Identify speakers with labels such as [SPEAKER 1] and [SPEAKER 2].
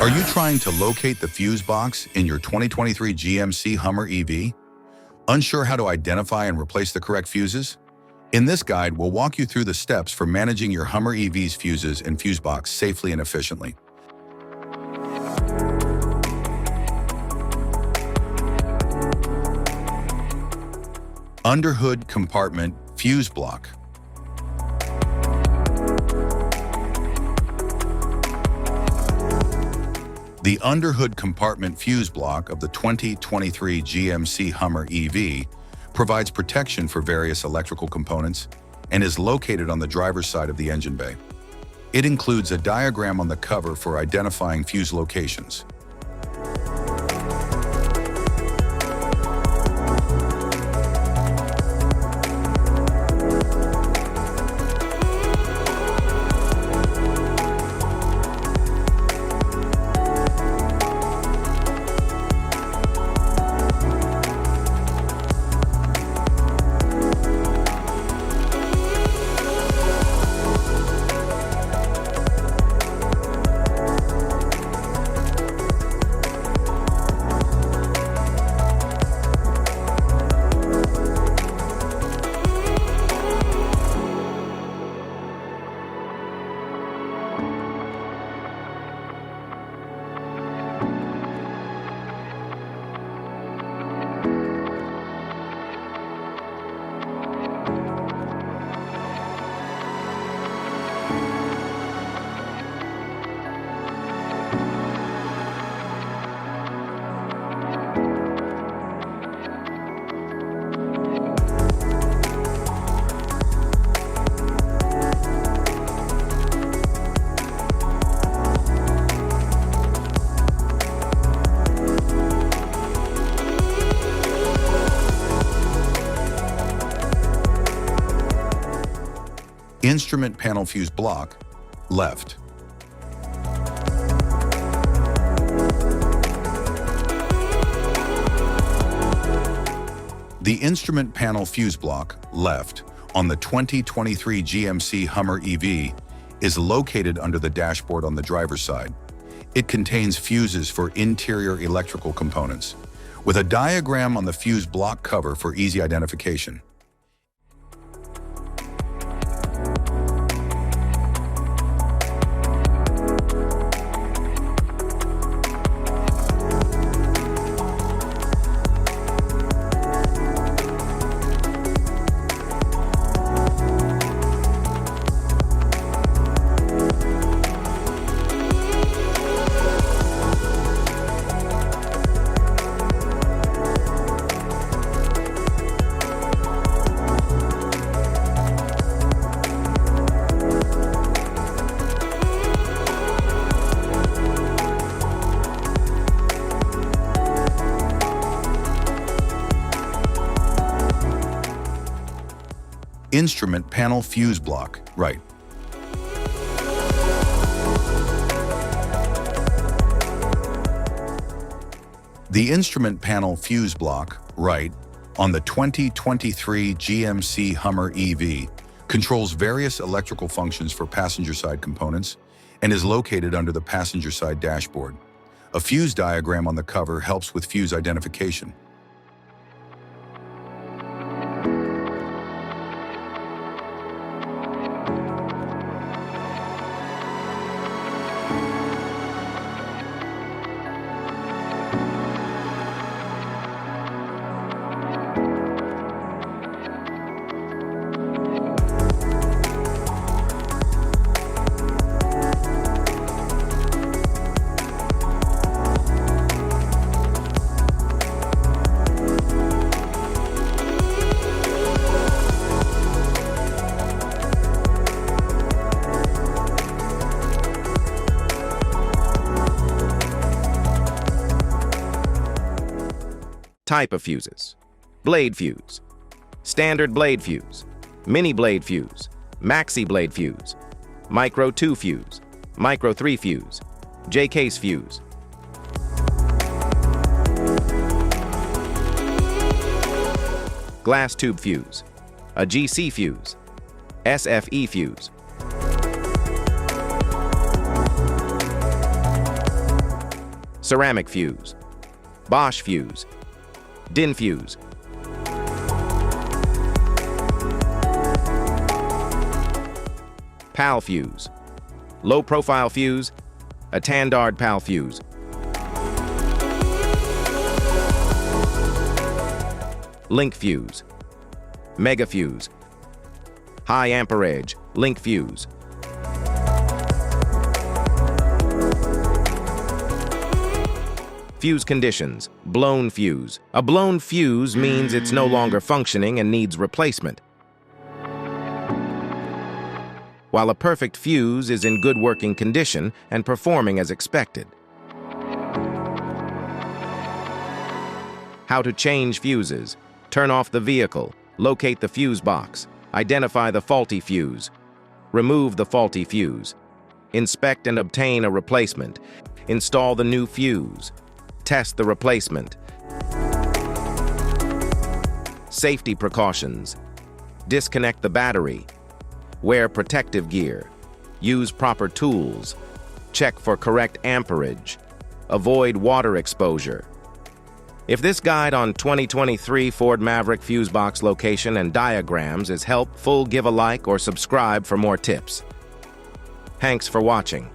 [SPEAKER 1] Are you trying to locate the fuse box in your 2023 GMC Hummer EV? Unsure how to identify and replace the correct fuses? In this guide, we'll walk you through the steps for managing your Hummer EV's fuses and fuse box safely and efficiently. Underhood compartment fuse block. The underhood compartment fuse block of the 2023 GMC Hummer EV provides protection for various electrical components and is located on the driver's side of the engine bay. It includes a diagram on the cover for identifying fuse locations. Instrument panel fuse block, left. The instrument panel fuse block, left, on the 2023 GMC Hummer EV is located under the dashboard on the driver's side. It contains fuses for interior electrical components, with a diagram on the fuse block cover for easy identification. Instrument panel fuse block, right. The instrument panel fuse block, right, on the 2023 GMC Hummer EV controls various electrical functions for passenger side components and is located under the passenger side dashboard. A fuse diagram on the cover helps with fuse identification.
[SPEAKER 2] Type of fuses: blade fuse, standard blade fuse, mini blade fuse, maxi blade fuse, micro 2 fuse, micro 3 fuse, J-case fuse. Glass tube fuse, a GC fuse, SFE fuse. ceramic fuse, Bosch fuse, DIN fuse, PAL fuse, low-profile fuse, a Tandard PAL fuse, link fuse, mega fuse, high amperage, link fuse, fuse conditions, blown fuse. A blown fuse means it's no longer functioning and needs replacement, while a perfect fuse is in good working condition and performing as expected. How to change fuses. Turn off the vehicle, locate the fuse box, identify the faulty fuse, remove the faulty fuse, inspect and obtain a replacement, install the new fuse, test the replacement. Safety precautions. Disconnect the battery, wear protective gear, use proper tools, check for correct amperage, avoid water exposure. If this guide on 2023 Ford Maverick fuse box location and diagrams is helpful, give a like or subscribe for more tips. Thanks for watching.